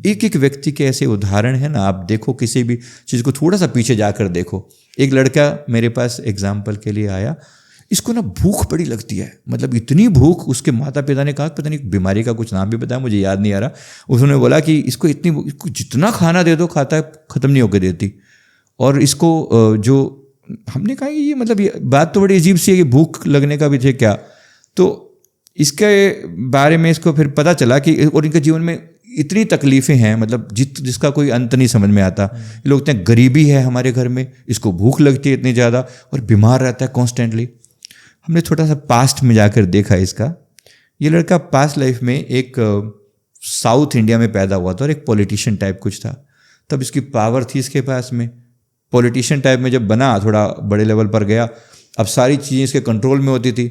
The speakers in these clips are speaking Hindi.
एक एक व्यक्ति के ऐसे उदाहरण है ना, आप देखो किसी भी चीज़ को थोड़ा सा पीछे जाकर देखो। एक लड़का मेरे पास एग्जाम्पल के लिए आया, इसको ना भूख बड़ी लगती है, मतलब इतनी भूख, उसके माता पिता ने कहा, पता नहीं बीमारी का कुछ नाम भी बताया, मुझे याद नहीं आ रहा। उन्होंने बोला कि इसको इसको जितना खाना दे दो खाता है, ख़त्म नहीं होकर देती। और इसको जो हमने कहा कि ये मतलब ये बात तो बड़ी अजीब सी है कि भूख लगने का भी थे क्या। तो इसके बारे में इसको फिर पता चला कि और इनके जीवन में इतनी तकलीफ़ें हैं, मतलब जिसका कोई अंत नहीं समझ में आता। लोग कहते हैं गरीबी है हमारे घर में, इसको भूख लगती है इतनी ज़्यादा और बीमार रहता है कॉन्स्टेंटली। हमने थोड़ा सा पास्ट में जाकर देखा इसका। ये लड़का पास्ट लाइफ में एक साउथ इंडिया में पैदा हुआ था और एक पॉलिटिशियन टाइप कुछ था। तब इसकी पावर थी इसके पास में, पॉलिटिशियन टाइप में जब बना, थोड़ा बड़े लेवल पर गया, अब सारी चीज़ें इसके कंट्रोल में होती थी।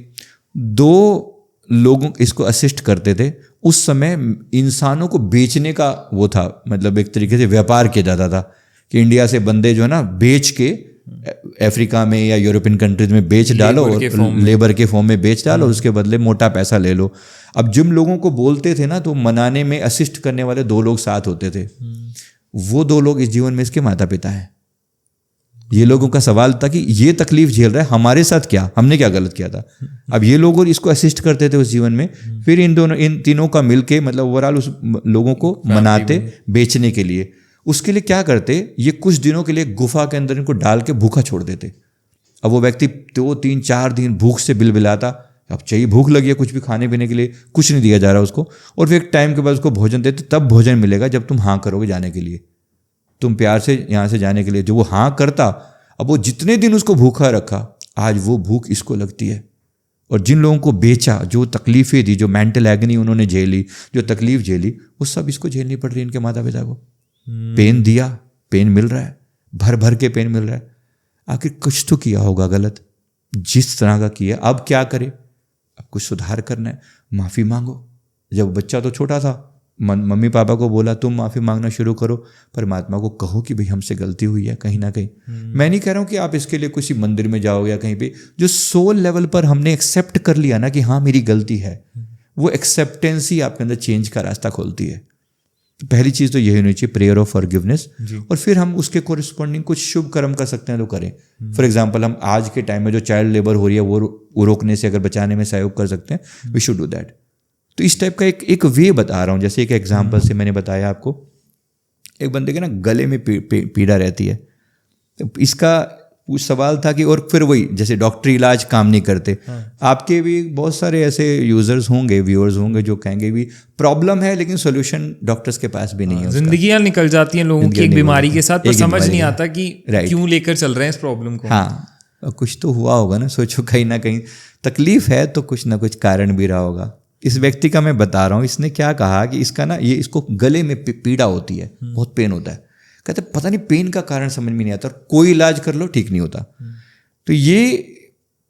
2 लोगों इसको असिस्ट करते थे। उस समय इंसानों को बेचने का वो था, मतलब एक तरीके से व्यापार किया जाता था कि इंडिया से बंदे जो है ना बेच के अफ्रीका में या यूरोपियन कंट्रीज में बेच डालो और लेबर के फॉर्म में बेच डालो, उसके बदले मोटा पैसा ले लो। अब जिन लोगों को बोलते थे ना, तो मनाने में असिस्ट करने वाले 2 लोग साथ होते थे। वो 2 लोग इस जीवन में इसके माता पिता हैं। ये लोगों का सवाल था कि ये तकलीफ झेल रहा है, हमारे साथ क्या, हमने क्या गलत किया था। अब ये लोग इसको असिस्ट करते थे उस जीवन में, फिर इन तीनों का मिलके मतलब ओवरऑल उस लोगों को मनाते बेचने के लिए। उसके लिए क्या करते, ये कुछ दिनों के लिए गुफा के अंदर इनको डाल के भूखा छोड़ देते। अब वो व्यक्ति 2-3-4 दिन भूख से बिलबिलाता, अब चाहिए, भूख लगी है, कुछ भी खाने पीने के लिए कुछ नहीं दिया जा रहा उसको। और फिर एक टाइम के बाद उसको भोजन देते, तब भोजन मिलेगा जब तुम हाँ करोगे जाने के लिए, तुम प्यार से यहाँ से जाने के लिए। जो वो हाँ करता, अब वो जितने दिन उसको भूखा रखा, आज वो भूख इसको लगती है। और जिन लोगों को बेचा, जो तकलीफ़ें दी, जो मेंटल एगनी उन्होंने झेली, जो तकलीफ झेली, वो सब इसको झेलनी पड़ रही है इनके माता पिता को। पेन दिया, पेन मिल रहा है, भर भर के पेन मिल रहा है। आखिर कुछ तो किया होगा गलत, जिस तरह का किया। अब क्या करे, अब कुछ सुधार करना है, माफ़ी मांगो। जब बच्चा तो छोटा था, मम्मी पापा को बोला तुम माफ़ी मांगना शुरू करो, परमात्मा को कहो कि भाई हमसे गलती हुई है कहीं ना कहीं। मैं नहीं कह रहा हूँ कि आप इसके लिए किसी मंदिर में जाओगे या कहीं पे, जो सोल लेवल पर हमने एक्सेप्ट कर लिया ना कि हाँ मेरी गलती है, वो एक्सेप्टेंस ही आपके अंदर चेंज का रास्ता खोलती है। तो पहली चीज़ तो यही होनी चाहिए, प्रेयर ऑफ फॉरगिवनेस। और फिर हम उसके कोरिस्पॉन्डिंग कुछ शुभ कर्म कर सकते हैं तो करें। फॉर एग्जाम्पल, हम आज के टाइम में जो चाइल्ड लेबर हो रही है वो रोकने से अगर बचाने में सहयोग कर सकते हैं, वी शुड डू दैट। तो इस टाइप का एक वे बता रहा हूँ। जैसे एक एग्जाम्पल से मैंने बताया आपको, एक बंदे के ना गले में पीड़ा रहती है। तो इसका कुछ सवाल था कि, और फिर वही जैसे डॉक्टरी इलाज काम नहीं करते। आपके भी बहुत सारे ऐसे यूजर्स होंगे, व्यूअर्स होंगे जो कहेंगे भी प्रॉब्लम है लेकिन सोल्यूशन डॉक्टर्स के पास भी नहीं है। जिंदगियां निकल जाती हैं लोगों की एक बीमारी के साथ, पर समझ नहीं आता कि क्यों लेकर चल रहे हैं इस प्रॉब्लम को। हाँ, कुछ तो हुआ होगा ना, सोचो कहीं ना कहीं तकलीफ है तो कुछ ना कुछ कारण भी रहा होगा। इस व्यक्ति का मैं बता रहा हूँ, इसने क्या कहा कि इसका ना ये इसको गले में पीड़ा होती है, बहुत पेन होता है। कहते पता नहीं पेन का कारण समझ में नहीं आता, और कोई इलाज कर लो ठीक नहीं होता। तो ये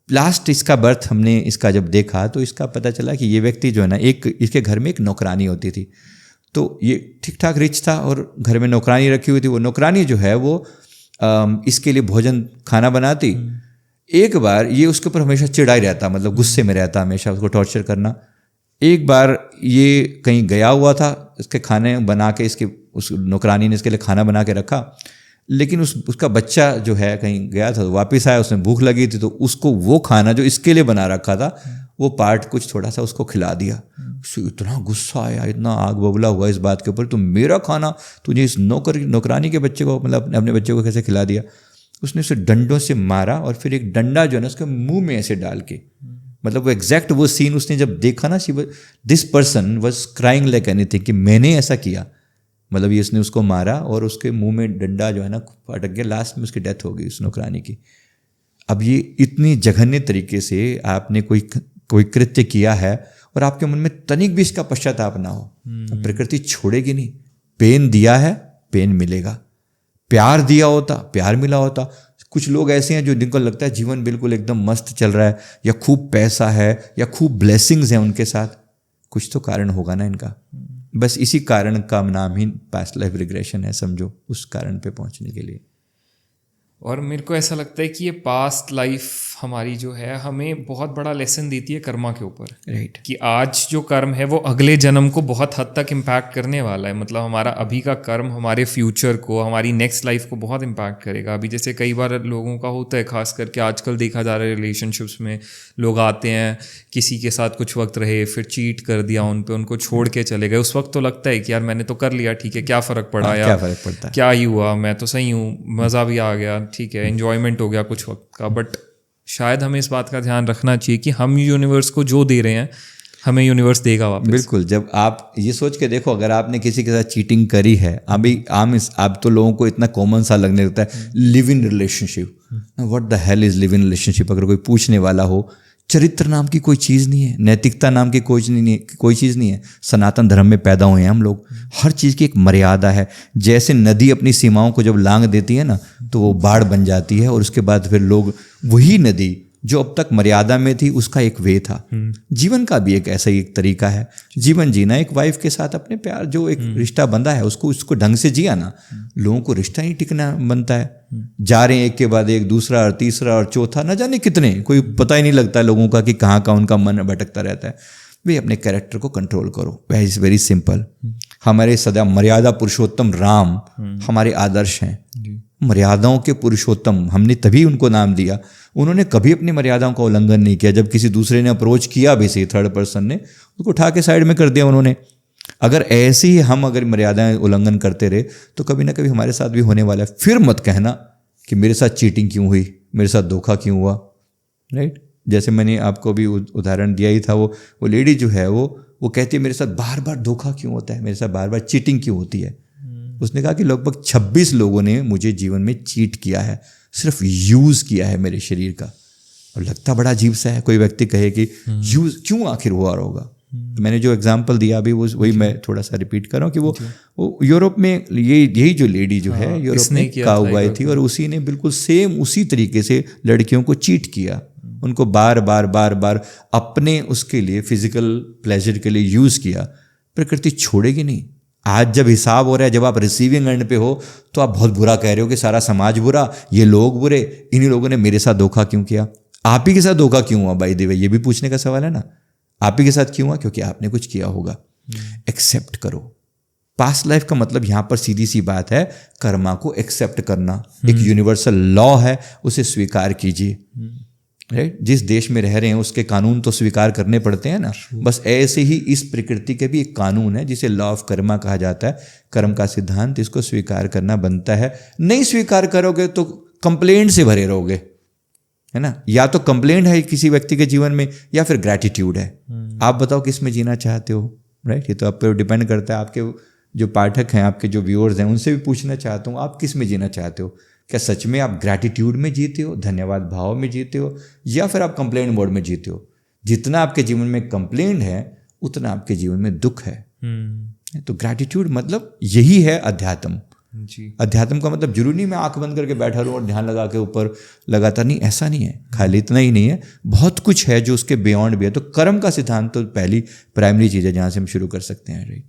लास्ट इसका बर्थ हमने इसका जब देखा तो इसका पता चला कि ये व्यक्ति जो है ना, एक इसके घर में एक नौकरानी होती थी। तो ये ठीक ठाक रिच था और घर में नौकरानी रखी हुई थी। वो नौकरानी जो है वो इसके लिए भोजन खाना बनाती। एक बार ये उसके ऊपर हमेशा चिढ़ाई रहता, मतलब गुस्से में रहता, हमेशा उसको टॉर्चर करना। एक बार ये कहीं गया हुआ था, इसके खाने बना के इसके उस नौकरानी ने इसके लिए खाना बना के रखा, लेकिन उसका बच्चा जो है कहीं गया था, तो वापस आया, उसमें भूख लगी थी, तो उसको वो खाना जो इसके लिए बना रखा था वो पार्ट कुछ थोड़ा सा उसको खिला दिया। उसको इतना गुस्सा आया, इतना आग बबूला हुआ इस बात के ऊपर, तुम मेरा खाना तुझे इस नौकरानी के बच्चे को, मतलब अपने बच्चे को कैसे खिला दिया। उसने उसे डंडों से मारा और फिर एक डंडा जो है ना उसके मुंह में ऐसे डाल के, मतलब वो एग्जैक्ट वो सीन उसने जब देखा ना, this person was crying like anything कि मैंने ऐसा किया। मतलब ये उसने उसको मारा और उसके मुंह में डंडा जो है ना अटक गया, लास्ट में उसकी डेथ हो गई उस नौकरानी की। अब ये इतनी जघन्य तरीके से आपने कोई कृत्य किया है और आपके मन में तनिक भी इसका पश्चाताप ना हो, प्रकृति छोड़ेगी नहीं। पेन दिया है, पेन मिलेगा। प्यार दिया होता, प्यार मिला होता। कुछ लोग ऐसे हैं जो जिनको लगता है जीवन बिल्कुल एकदम मस्त चल रहा है, या खूब पैसा है, या खूब ब्लेसिंग्स हैं उनके साथ, कुछ तो कारण होगा ना इनका। बस इसी कारण का नाम ही पास्ट लाइफ रिग्रेशन है, समझो, उस कारण पे पहुंचने के लिए। और मेरे को ऐसा लगता है कि ये पास्ट लाइफ हमारी जो है हमें बहुत बड़ा लेसन देती है कर्मा के ऊपर, राइट। कि आज जो कर्म है वो अगले जन्म को बहुत हद तक इम्पैक्ट करने वाला है। मतलब हमारा अभी का कर्म हमारे फ्यूचर को, हमारी नेक्स्ट लाइफ को बहुत इम्पैक्ट करेगा। अभी जैसे कई बार लोगों का होता है, खास करके आजकल देखा जा रहा है रिलेशनशिप्स में, लोग आते हैं, किसी के साथ कुछ वक्त रहे, फिर चीट कर दिया उन पे, उनको छोड़ के चले गए। उस वक्त तो लगता है कि यार मैंने तो कर लिया, ठीक है, क्या फ़र्क पड़ा, क्या फ़र्क पड़ता है, क्या ही हुआ, मैं तो सही हूँ, मज़ा भी आ गया, ठीक है, एन्जॉयमेंट हो गया कुछ वक्त का। बट शायद हमें इस बात का ध्यान रखना चाहिए कि हम यूनिवर्स को जो दे रहे हैं हमें यूनिवर्स देगा वापस। बिल्कुल। जब आप ये सोच के देखो, अगर आपने किसी के साथ चीटिंग करी है, अभी आप तो लोगों को इतना कॉमन सा लगने लगता है live in relationship. What the hell is live in relationship? अगर कोई पूछने वाला हो, चरित्र नाम की कोई चीज़ नहीं है, नैतिकता नाम की कोई चीज़ नहीं है। सनातन धर्म में पैदा हुए हैं हम लोग, हर चीज़ की एक मर्यादा है। जैसे नदी अपनी सीमाओं को जब लांघ देती है ना, तो वो बाढ़ बन जाती है, और उसके बाद फिर लोग वही नदी जो अब तक मर्यादा में थी उसका एक वे था। जीवन का भी एक ऐसा ही एक तरीका है जीवन जीना। एक वाइफ के साथ अपने प्यार जो एक रिश्ता बंधा है उसको ढंग से जिया ना। लोगों को रिश्ता नहीं टिकना बनता है, जा रहे हैं एक के बाद एक, दूसरा और तीसरा और चौथा, न जाने कितने, कोई पता ही नहीं लगता लोगों का कि कहाँ का उनका मन भटकता रहता है। वे अपने कैरेक्टर को कंट्रोल करो, वह इज़ वेरी सिंपल। हमारे सदा मर्यादा पुरुषोत्तम राम हमारे आदर्श हैं, मर्यादाओं के पुरुषोत्तम, हमने तभी उनको नाम दिया। उन्होंने कभी अपनी मर्यादाओं का उल्लंघन नहीं किया। जब किसी दूसरे ने अप्रोच किया भी से, थर्ड पर्सन ने, उसको उठा के साइड में कर दिया उन्होंने। अगर ऐसे ही हम अगर मर्यादाएं उल्लंघन करते रहे तो कभी ना कभी हमारे साथ भी होने वाला है। फिर मत कहना कि मेरे साथ चीटिंग क्यों हुई, मेरे साथ धोखा क्यों हुआ, राइट। जैसे मैंने आपको भी उदाहरण दिया ही था, वो लेडी जो है वो कहती है मेरे साथ बार बार धोखा क्यों होता है, मेरे साथ बार बार चीटिंग क्यों होती है। उसने कहा कि लगभग 26 लोगों ने मुझे जीवन में चीट किया है, सिर्फ यूज़ किया है मेरे शरीर का। और लगता बड़ा अजीब सा है, कोई व्यक्ति कहे कि यूज़ क्यों आखिर हुआ होगा। मैंने जो एग्जांपल दिया अभी वही मैं थोड़ा सा रिपीट कर रहा हूँ कि वो यूरोप में यही जो लेडी जो है यूरोप में काऊ गई थी, और उसी ने बिल्कुल सेम उसी तरीके से लड़कियों को चीट किया। उनको बार बार अपने उसके लिए फिजिकल प्लेजर के लिए यूज़ किया। प्रकृति छोड़ेगी नहीं। आज जब हिसाब हो रहा है, जब आप रिसीविंग एंड पे हो, तो आप बहुत बुरा कह रहे हो कि सारा समाज बुरा, ये लोग बुरे, इन्हीं लोगों ने मेरे साथ धोखा क्यों किया। आप ही के साथ धोखा क्यों हुआ, बाय द वे, ये भी पूछने का सवाल है ना। आप ही के साथ क्यों हुआ? क्योंकि आपने कुछ किया होगा। एक्सेप्ट करो। पास्ट लाइफ का मतलब यहाँ पर सीधी सी बात है, कर्मा को एक्सेप्ट करना। एक यूनिवर्सल लॉ है, उसे स्वीकार कीजिए, राइट। जिस देश में रह रहे हैं उसके कानून तो स्वीकार करने पड़ते हैं ना। बस ऐसे ही इस प्रकृति के भी एक कानून है जिसे लॉ ऑफ कर्मा कहा जाता है, कर्म का सिद्धांत। इसको स्वीकार करना बनता है। नहीं स्वीकार करोगे तो कंप्लेंट से भरे रहोगे, है ना। या तो कंप्लेंट है किसी व्यक्ति के जीवन में, या फिर ग्रैटिट्यूड है। आप बताओ किस में जीना चाहते हो, राइट। ये तो आप पे डिपेंड करता है। आपके जो पाठक हैं, आपके जो व्यूअर्स हैं, उनसे भी पूछना चाहता हूँ, आप किस में जीना चाहते हो। क्या सच में आप ग्रैटिट्यूड में जीते हो, धन्यवाद भाव में जीते हो, या फिर आप कंप्लेंट मोड में जीते हो। जितना आपके जीवन में कंप्लेंट है उतना आपके जीवन में दुख है। तो ग्रैटिट्यूड मतलब यही है अध्यात्म जी। अध्यात्म का मतलब जरूरी नहीं मैं आंख बंद करके बैठा रहूं और ध्यान लगा के ऊपर लगातार, नहीं, ऐसा नहीं है। खाली इतना ही नहीं है, बहुत कुछ है जो उसके बियॉन्ड भी है। तो कर्म का सिद्धांत तो पहली प्राइमरी चीज़ है जहाँ से हम शुरू कर सकते हैं, राइट।